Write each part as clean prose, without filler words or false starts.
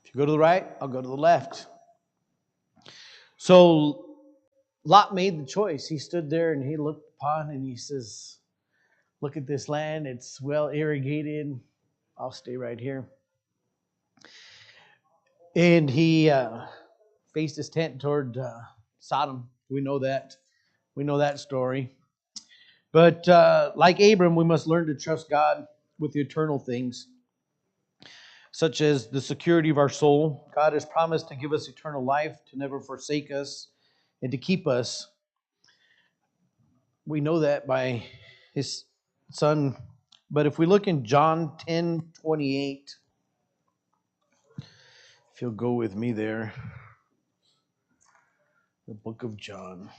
If you go to the right, I'll go to the left. So Lot made the choice. He stood there and he looked upon and he says, look at this land. It's well irrigated. I'll stay right here. And he faced his tent toward Sodom. We know that. We know that story. But like Abram, we must learn to trust God with the eternal things, such as the security of our soul. God has promised to give us eternal life, to never forsake us, and to keep us. We know that by his son. But if we look in John 10:28, if you'll go with me there, the book of John.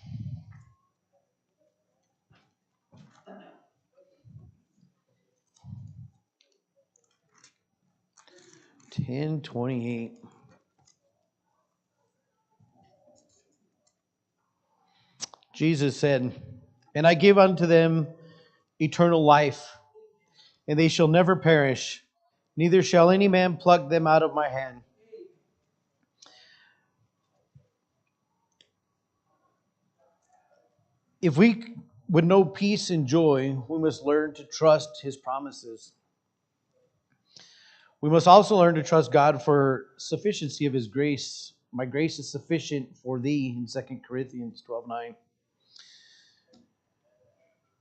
10:28. Jesus said, and I give unto them eternal life, and they shall never perish, neither shall any man pluck them out of my hand. If we would know peace and joy, we must learn to trust his promises. We must also learn to trust God for sufficiency of his grace. My grace is sufficient for thee in 2 Corinthians 12:9.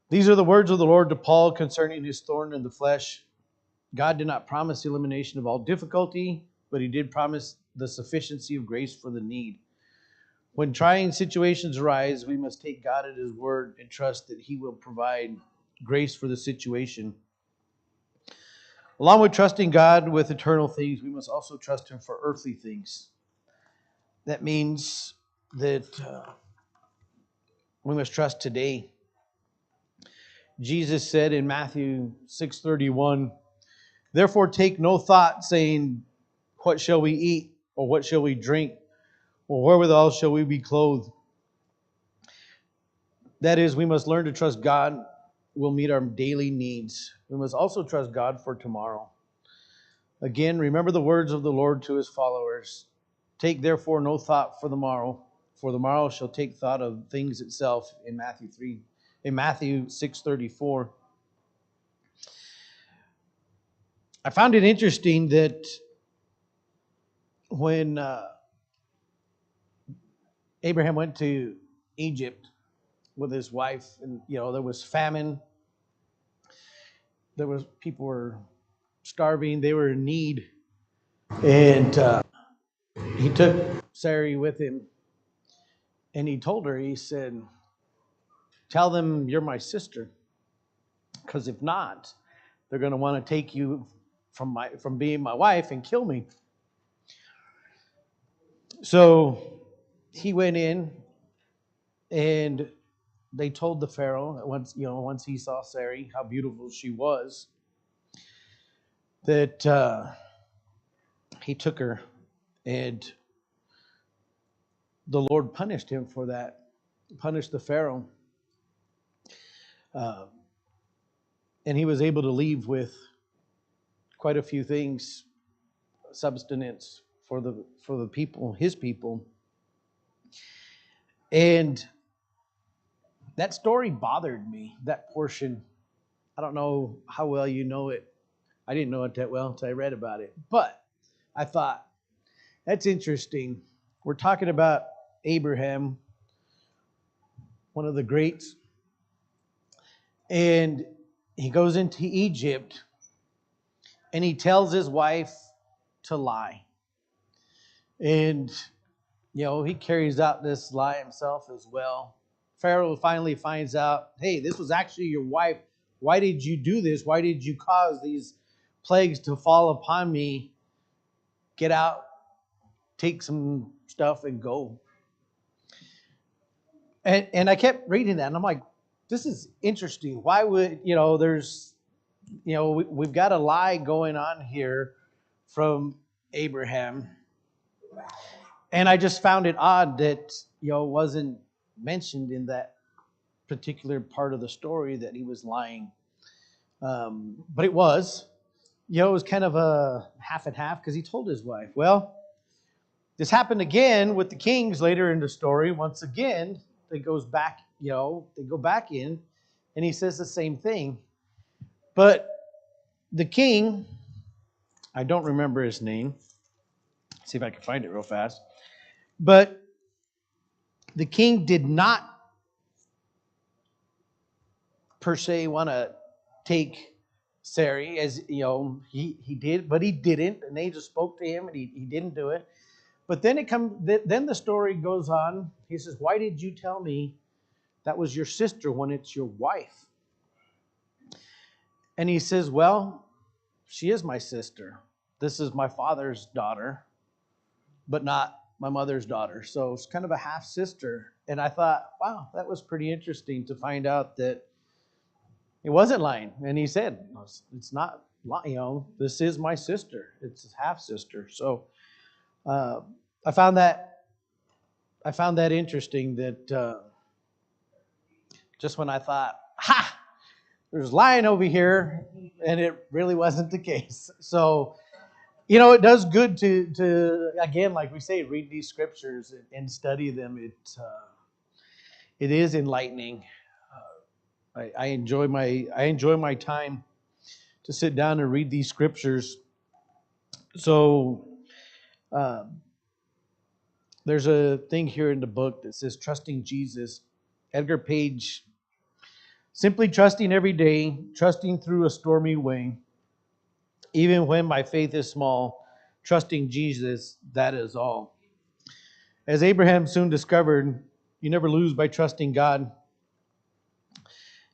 These are the words of the Lord to Paul concerning his thorn in the flesh. God did not promise the elimination of all difficulty, but he did promise the sufficiency of grace for the need. When trying situations arise, we must take God at his word and trust that he will provide grace for the situation. Along with trusting God with eternal things, we must also trust him for earthly things. That means that we must trust today. Jesus said in Matthew 6:31, therefore take no thought, saying, what shall we eat, or what shall we drink, or wherewithal shall we be clothed? That is, we must learn to trust God will meet our daily needs. We must also trust God for tomorrow. Again, remember the words of the Lord to his followers. Take therefore no thought for the morrow shall take thought of things itself, in Matthew 6:34. I found it interesting that when Abraham went to Egypt with his wife, and there was famine, people were starving, they were in need, and he took Sarai with him, and he told her, he said, tell them you're my sister, because if not, they're going to want to take you from being my wife and kill me. So he went in, and they told the Pharaoh, once he saw Sarai, how beautiful she was, that he took her, and the Lord punished him for that, punished the Pharaoh. And he was able to leave with quite a few things, substance for the people, his people. And that story bothered me, that portion. I don't know how well you know it. I didn't know it that well until I read about it. But I thought, that's interesting. We're talking about Abraham, one of the greats. And he goes into Egypt, and he tells his wife to lie. And, he carries out this lie himself as well. Pharaoh finally finds out, hey, this was actually your wife. Why did you do this? Why did you cause these plagues to fall upon me? Get out, take some stuff, and go. And I kept reading that, and I'm like, this is interesting. Why would, we've got a lie going on here from Abraham. And I just found it odd that, it wasn't mentioned in that particular part of the story that he was lying. But it was, it was kind of a half and half, because he told his wife, well, This happened again with the kings later in the story. Once again, they go back in, and he says the same thing. But the king, I don't remember his name. Let's see if I can find it real fast. But the king did not per se want to take Sari, as he did, but he didn't. An angel spoke to him, and he didn't do it. But then then the story goes on. He says, "Why did you tell me that was your sister when it's your wife?" And he says, "Well, she is my sister. This is my father's daughter, but not my mother's daughter. So it's kind of a half sister." And I thought, wow, that was pretty interesting to find out that he wasn't lying. And he said, "It's not, this is my sister. It's half sister." So I found that interesting. That just when I thought, "Ha, there's lying over here," and it really wasn't the case. So it does good to again, like we say, read these scriptures and study them. It is enlightening. I enjoy my time to sit down and read these scriptures. So there's a thing here in the book that says trusting Jesus. Edgar Page, simply trusting every day, trusting through a stormy way, even when my faith is small, trusting Jesus, that is all. As Abraham soon discovered, you never lose by trusting God.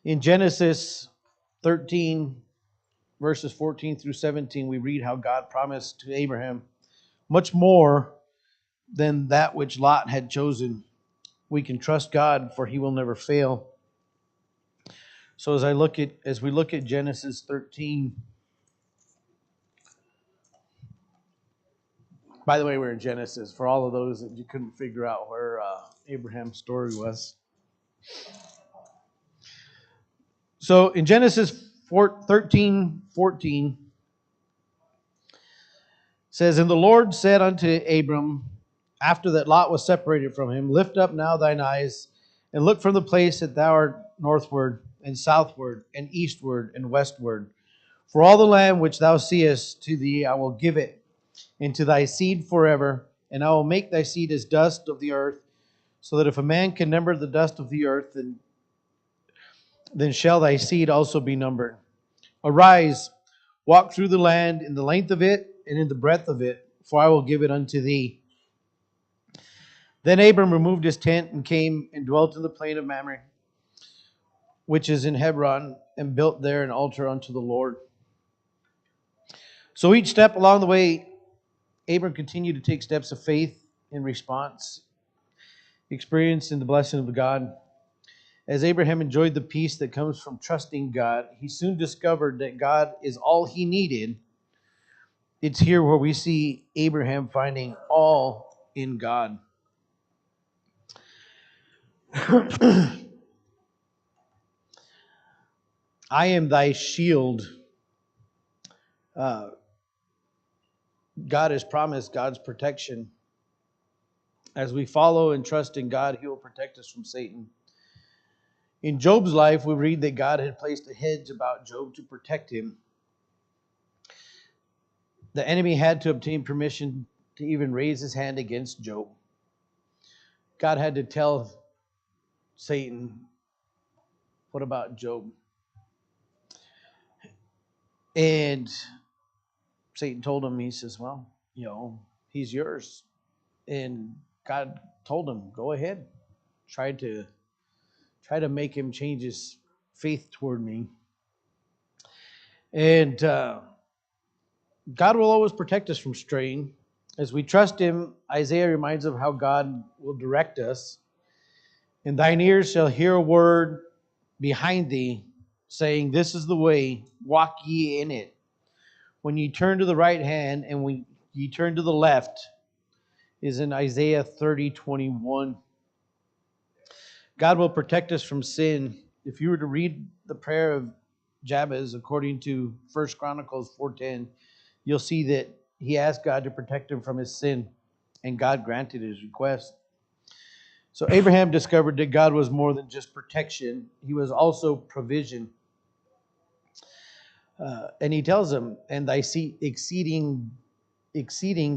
In Genesis 13, verses 14 through 17, we read how God promised to Abraham much more than that which Lot had chosen. We can trust God, for he will never fail. So as we look at Genesis 13, by the way, we're in Genesis, for all of those that you couldn't figure out where Abraham's story was. So in Genesis 13:14, says, "And the Lord said unto Abram, after that Lot was separated from him, Lift up now thine eyes, and look from the place that thou art northward, and southward, and eastward, and westward. For all the land which thou seest, to thee I will give it, and to thy seed forever. And I will make thy seed as dust of the earth, so that if a man can number the dust of the earth, then shall thy seed also be numbered. Arise, walk through the land in the length of it and in the breadth of it, for I will give it unto thee." Then Abram removed his tent and came and dwelt in the plain of Mamre, which is in Hebron, and built there an altar unto the Lord. So each step along the way, Abram continued to take steps of faith in response, experiencing the blessing of God. As Abraham enjoyed the peace that comes from trusting God, he soon discovered that God is all he needed. It's here where we see Abraham finding all in God. I am thy shield. God has promised God's protection. As we follow and trust in God, he will protect us from Satan. In Job's life, we read that God had placed a hedge about Job to protect him. The enemy had to obtain permission to even raise his hand against Job. God had to tell Satan, "What about Job?" And Satan told him, he says, "Well, he's yours." And God told him, "Go ahead. Try to make him change his faith toward me." And God will always protect us from straying. As we trust him, Isaiah reminds of how God will direct us. "And thine ears shall hear a word behind thee, saying, This is the way, walk ye in it. When ye turn to the right hand, and when ye turn to the left," is in Isaiah 30:21. God will protect us from sin. If you were to read the prayer of Jabez according to 1 Chronicles 4:10, you'll see that he asked God to protect him from his sin. and God granted his request. So Abraham discovered that God was more than just protection. He was also provision. And he tells him, and I see exceeding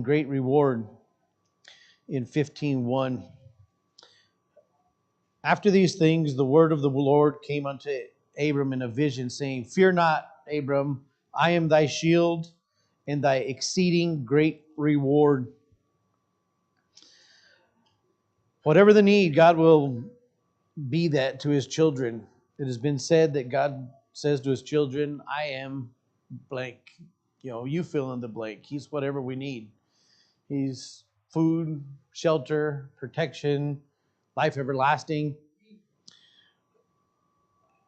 great reward in 15:1. After these things, the word of the Lord came unto Abram in a vision, saying, Fear not, Abram, I am thy shield and thy exceeding great reward. Whatever the need, God will be that to his children. It has been said that God says to his children, I am blank. You fill in the blank. He's whatever we need. He's food, shelter, protection, life everlasting.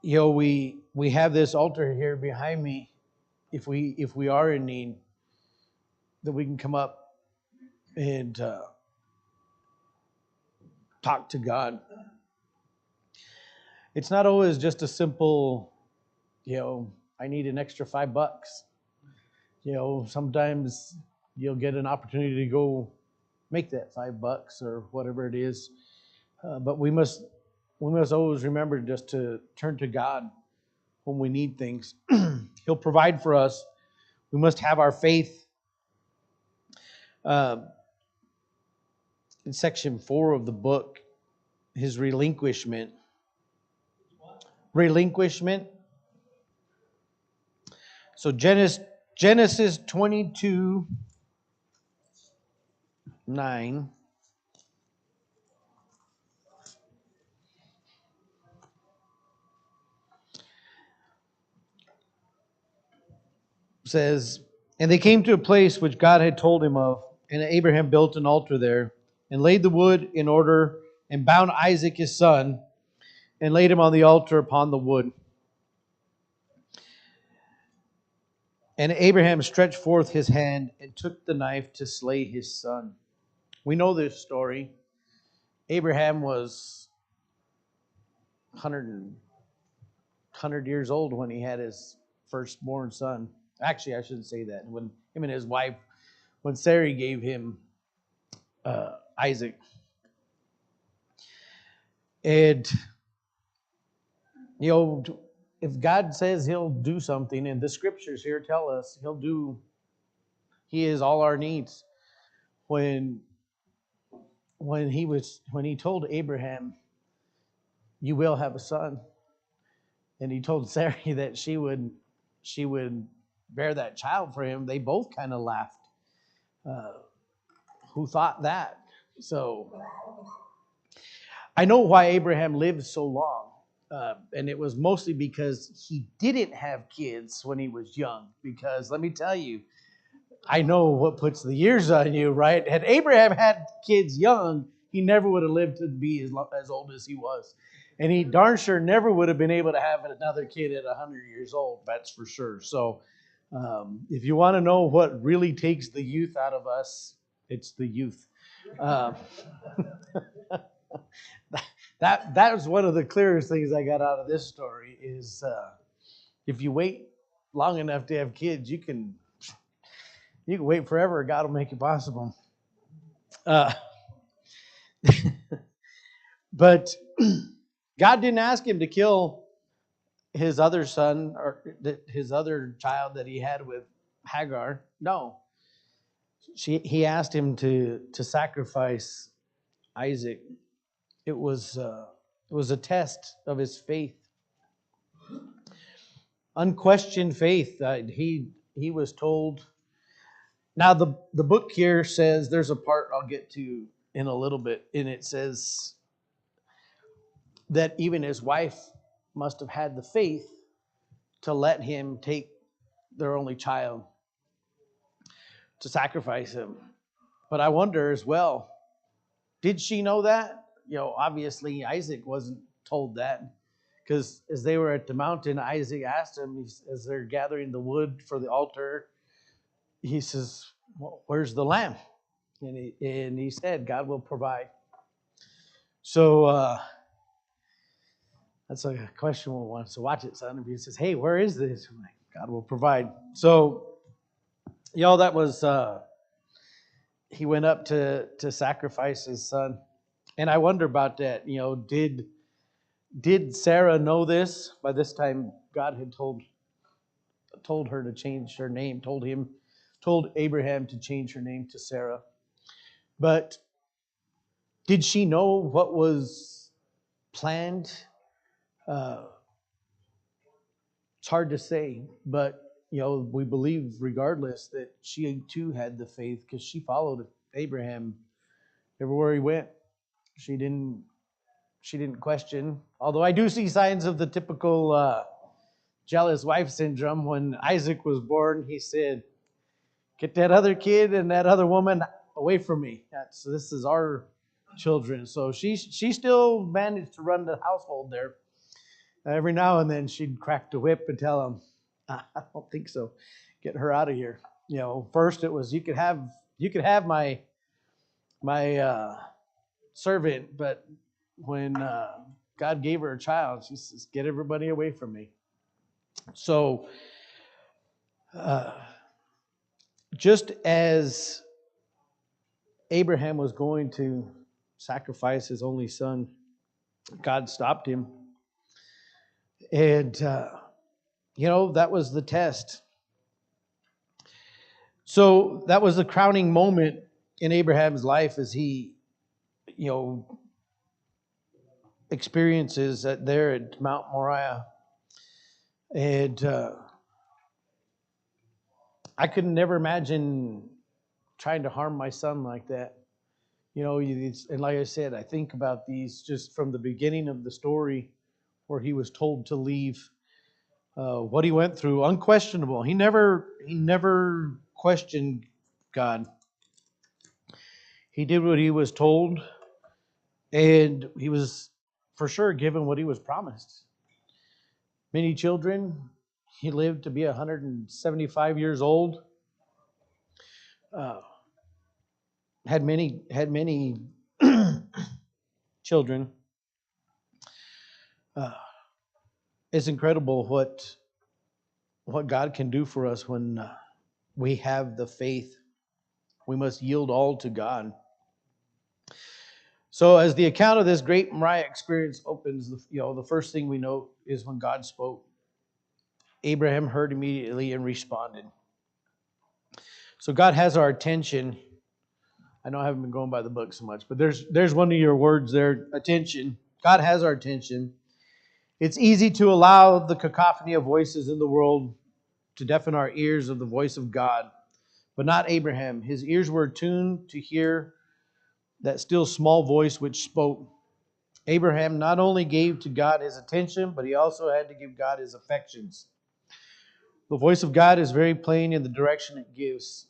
We have this altar here behind me. If we are in need, that we can come up and talk to God. It's not always just a simple, I need an extra $5. Sometimes you'll get an opportunity to go make that $5 or whatever it is. But we must always remember just to turn to God when we need things. He'll provide for us. We must have our faith. In section 4 of the book, his relinquishment. Relinquishment. So Genesis 22:9 says, And they came to a place which God had told him of, and Abraham built an altar there, and laid the wood in order, and bound Isaac his son, and laid him on the altar upon the wood. And Abraham stretched forth his hand and took the knife to slay his son. We know this story. Abraham was 100 years old when he had his firstborn son. Actually, I shouldn't say that. When him and his wife, when Sarai gave him Isaac. And, if God says he'll do something, and the scriptures here tell us he is all our needs. When he told Abraham, you will have a son, and he told Sarai that she would bear that child for him, they both kind of laughed. Who thought that? So I know why Abraham lived so long. And it was mostly because he didn't have kids when he was young. Because let me tell you, I know what puts the years on you, right? Had Abraham had kids young, he never would have lived to be as old as he was. And he darn sure never would have been able to have another kid at 100 years old, that's for sure. So if you want to know what really takes the youth out of us, it's the youth. That was one of the clearest things I got out of this story is if you wait long enough to have kids, you can wait forever. God will make it possible. But God didn't ask him to kill his other son or his other child that he had with Hagar. No, he asked him to sacrifice Isaac. It was a test of his faith, unquestioned faith. He was told. Now the book here says there's a part I'll get to in a little bit, and it says that even his wife must have had the faith to let him take their only child to sacrifice him. But I wonder as well, did she know that? Obviously Isaac wasn't told that, because as they were at the mountain, Isaac asked him, as they're gathering the wood for the altar, he says, well, where's the lamb? And he said, God will provide. So that's a question we'll want to watch it, son. If he says, hey, where is this? I'm like, God will provide. So, that was he went up to sacrifice his son. And I wonder about that. Did Sarah know this? By this time, God had told her to change her name, told Abraham to change her name to Sarah. But did she know what was planned? Uh, it's hard to say, but we believe regardless that she too had the faith because she followed Abraham everywhere he went. She didn't question. Although I do see signs of the typical jealous wife syndrome. When Isaac was born, he said, "Get that other kid and that other woman away from me. This is our children." So she still managed to run the household there. Every now and then she'd crack the whip and tell him, "I don't think so. Get her out of here." First it was you could have my servant, but when God gave her a child, she says, "Get everybody away from me." So, just as Abraham was going to sacrifice his only son, God stopped him. And, that was the test. So that was the crowning moment in Abraham's life as he, experiences there at Mount Moriah. And I could never imagine trying to harm my son like that. And like I said, I think about these just from the beginning of the story where he was told to leave, what he went through, unquestionable. He never questioned God. He did what he was told, and he was for sure given what he was promised. Many children. He lived to be 175 years old. Had many children. It's incredible what God can do for us when we have the faith. We must yield all to God. So as the account of this great Moriah experience opens, the first thing we note is when God spoke. Abraham heard immediately and responded. So God has our attention. I know I haven't been going by the book so much, but there's one of your words there, attention. God has our attention. It's easy to allow the cacophony of voices in the world to deafen our ears of the voice of God, but not Abraham. His ears were tuned to hear that still small voice which spoke. Abraham not only gave to God his attention, but he also had to give God his affections. The voice of God is very plain in the direction it gives.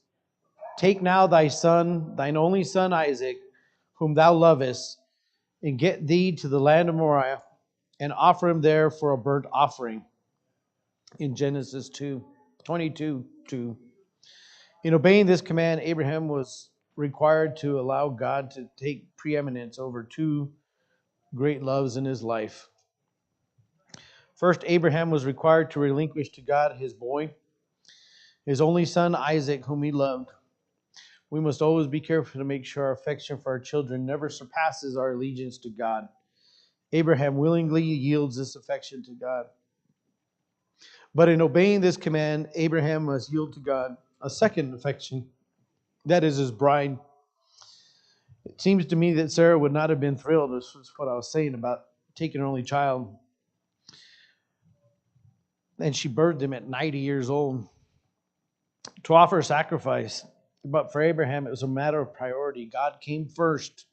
Take now thy son, thine only son Isaac, whom thou lovest, and get thee to the land of Moriah, and offer him there for a burnt offering. In Genesis 22:2. In obeying this command, Abraham was required to allow God to take preeminence over two great loves in his life. First, Abraham was required to relinquish to God his boy, his only son Isaac, whom he loved. We must always be careful to make sure our affection for our children never surpasses our allegiance to God. Abraham willingly yields this affection to God. But in obeying this command, Abraham must yield to God a second affection, that is his bride. It seems to me that Sarah would not have been thrilled. This was what I was saying about taking her only child. And she birthed him at 90 years old to offer a sacrifice. But for Abraham, it was a matter of priority. God came first,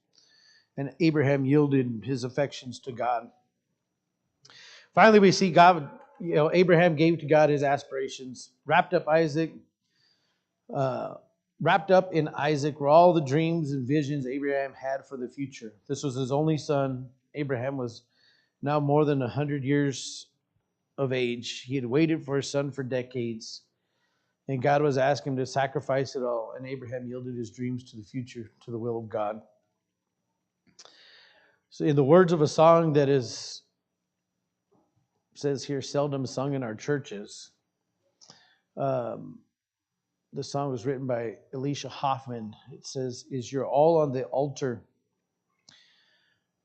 and Abraham yielded his affections to God. Finally, we see Abraham gave to God his aspirations, wrapped up in Isaac were all the dreams and visions Abraham had for the future. This was his only son. Abraham was now more than 100 years of age. He had waited for his son for decades, and God was asking him to sacrifice it all, and Abraham yielded his dreams to the future, to the will of God. So in the words of a song that says here, seldom sung in our churches, the The song was written by Alicia Hoffman. It says, "Is your all on the altar?"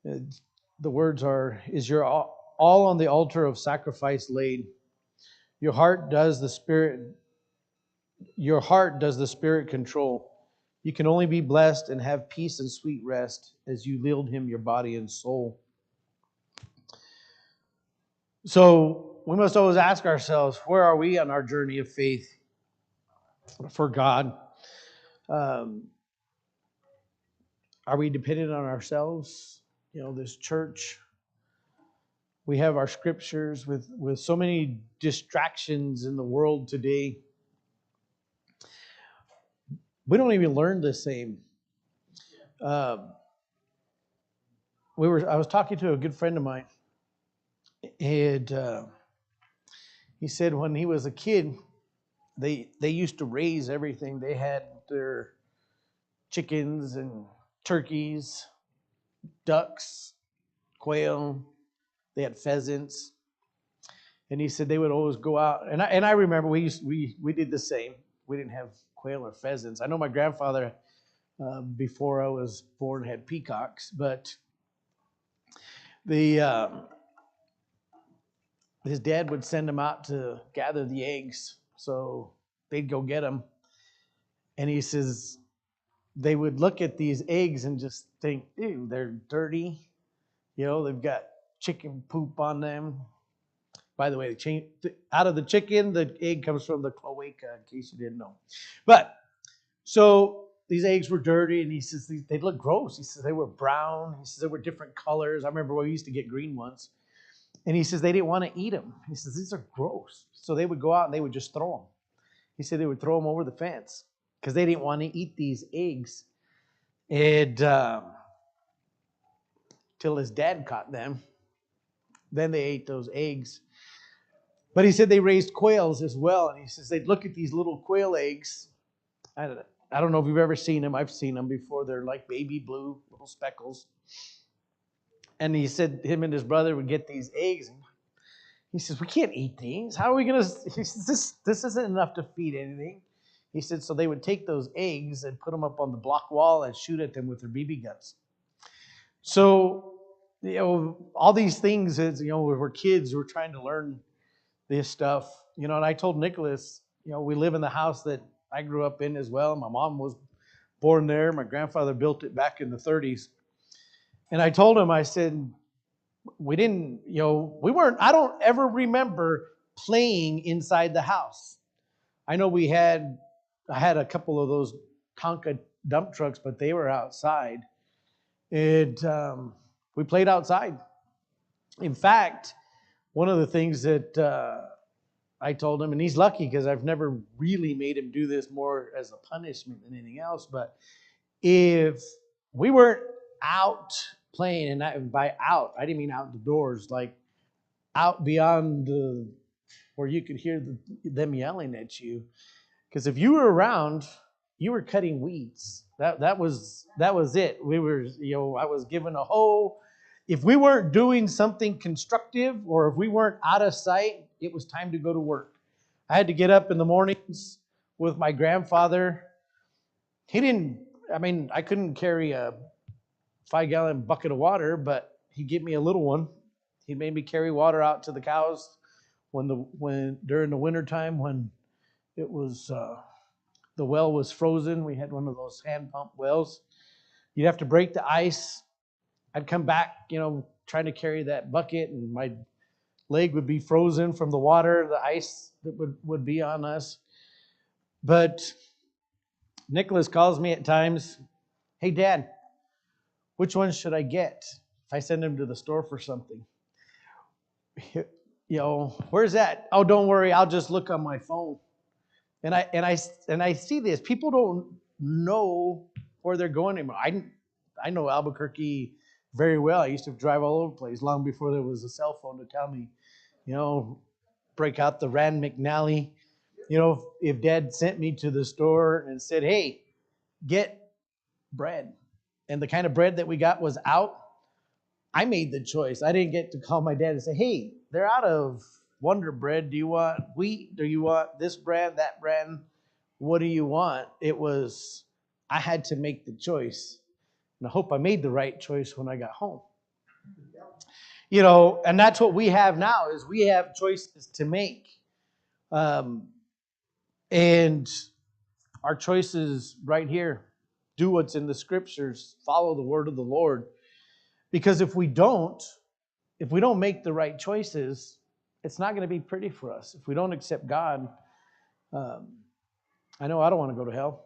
The words are, "Is your all on the altar of sacrifice laid? Your heart does the Spirit. Your heart does the Spirit control. You can only be blessed and have peace and sweet rest as you yield Him your body and soul." So we must always ask ourselves, where are we on our journey of faith for God? Um, are we dependent on ourselves? This church, we have our scriptures with so many distractions in the world today. We don't even learn the same. I was talking to a good friend of mine, and he said when he was a kid, they used to raise everything. They had their chickens and turkeys, ducks, quail. They had pheasants, and he said they would always go out. And I remember we did the same. We didn't have quail or pheasants. I know my grandfather, before I was born, had peacocks, but his dad would send him out to gather the eggs, so they'd go get them. And he says they would look at these eggs and just think, ew, they're dirty. They've got chicken poop on them. By the way, out of the chicken, the egg comes from the cloaca, in case you didn't know. But so these eggs were dirty, and he says they look gross. He says they were brown. He says they were different colors. I remember we used to get green ones. And he says they didn't want to eat them. He says these are gross. So they would go out and they would just throw them. He said they would throw them over the fence because they didn't want to eat these eggs. And till his dad caught them. Then they ate those eggs. But he said they raised quails as well. And he says they'd look at these little quail eggs. I don't know if you've ever seen them. I've seen them before. They're like baby blue little speckles. And he said him and his brother would get these eggs. And he says, we can't eat these. How are we going to? He says, this isn't enough to feed anything. He said, so they would take those eggs and put them up on the block wall and shoot at them with their BB guns. So, all these things, as we're kids, we're trying to learn this stuff. And I told Nicholas, we live in the house that I grew up in as well. My mom was born there. My grandfather built it back in the 30s. And I told him, I said, we didn't, we weren't, I don't ever remember playing inside the house. I know I had a couple of those Tonka dump trucks, but they were outside. And we played outside. In fact, one of the things that I told him, and he's lucky because I've never really made him do this more as a punishment than anything else, but if we weren't out playing, and by out, I didn't mean out the doors, like out beyond where you could hear them yelling at you. Because if you were around, you were cutting weeds. That was it. We were, I was given a hoe. If we weren't doing something constructive, or if we weren't out of sight, it was time to go to work. I had to get up in the mornings with my grandfather. I couldn't carry a 5-gallon bucket of water, but he'd give me a little one. He made me carry water out to the cows when during the wintertime when it was the well was frozen. We had one of those hand pump wells. You'd have to break the ice. I'd come back, trying to carry that bucket, and my leg would be frozen from the water, the ice that would be on us. But Nicholas calls me at times, hey, Dad, which one should I get if I send him to the store for something? Where's that? Oh, don't worry, I'll just look on my phone. And I see this. People don't know where they're going anymore. I know Albuquerque very well. I used to drive all over the place long before there was a cell phone to tell me, break out the Rand McNally. If Dad sent me to the store and said, hey, get bread, and the kind of bread that we got was out, I made the choice. I didn't get to call my dad and say, hey, they're out of Wonder Bread. Do you want wheat? Do you want this brand, that brand? what do you want? It was, I had to make the choice. And I hope I made the right choice when I got home. And that's what we have now is we have choices to make. Um, and our choices right here, do what's in the scriptures, follow the word of the Lord. Because if we don't make the right choices, it's not going to be pretty for us. If we don't accept God, um, I know I don't want to go to hell.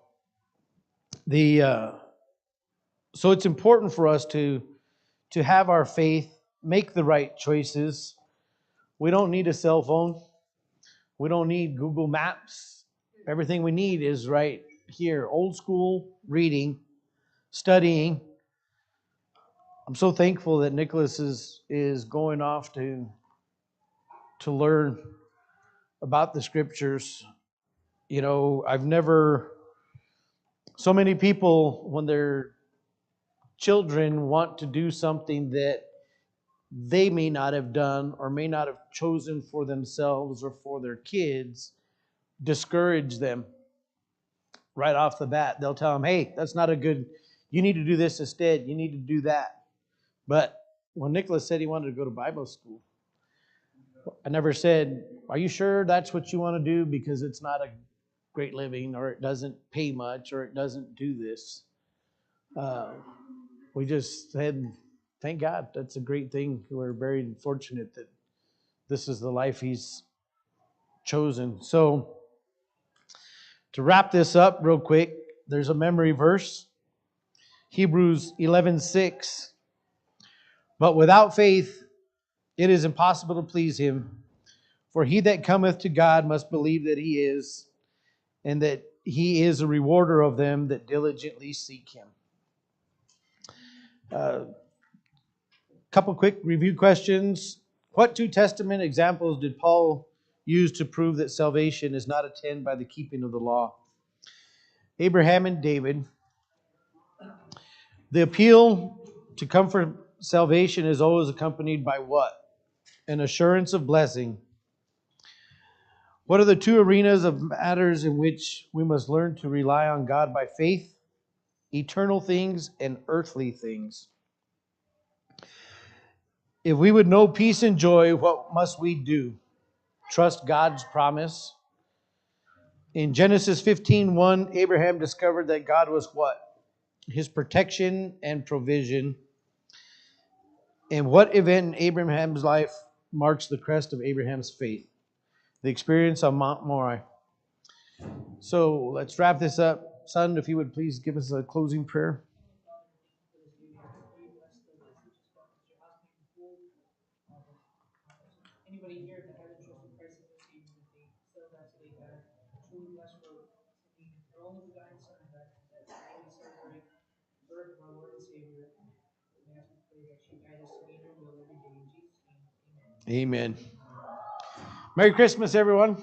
So it's important for us to have our faith, make the right choices. We don't need a cell phone. We don't need Google Maps. Everything we need is right here. Old school reading, studying. I'm so thankful that Nicholas is going off to learn about the scriptures. I've never, so many people, when their children want to do something that they may not have done or may not have chosen for themselves or for their kids, discourage them right off the bat. They'll tell them, hey, that's not a good, you need to do this instead. You need to do that. But when Nicholas said he wanted to go to Bible school, I never said, are you sure that's what you want to do? Because it's not a great living, or it doesn't pay much, or it doesn't do this. We just said, thank God. That's a great thing. We're very fortunate that this is the life he's chosen. So to wrap this up real quick, there's a memory verse. Hebrews 11:6. But without faith, it is impossible to please him. For he that cometh to God must believe that he is, and that he is a rewarder of them that diligently seek him. Couple quick review questions. What Two Testament examples did Paul use to prove that salvation is not attained by the keeping of the law? Abraham and David. The appeal to comfort salvation is always accompanied by what? An assurance of blessing. What are the two arenas of matters in which we must learn to rely on God by faith? Eternal things and earthly things. If we would know peace and joy, what must we do? Trust God's promise. In Genesis 15:1, Abraham discovered that God was what? His protection and provision. And what event in Abraham's life marks the crest of Abraham's faith? The experience on Mount Moriah. So let's wrap this up. Son, if you would please give us a closing prayer. Anybody here that hasn't trusted Christ as their Savior, that they still that today, God, truly bless for all of the God and Son, God, that today we celebrate the birth of our Lord and Savior. We ask and pray that you guide us to be in your will every day. In Jesus' name, amen. Amen. Merry Christmas, everyone.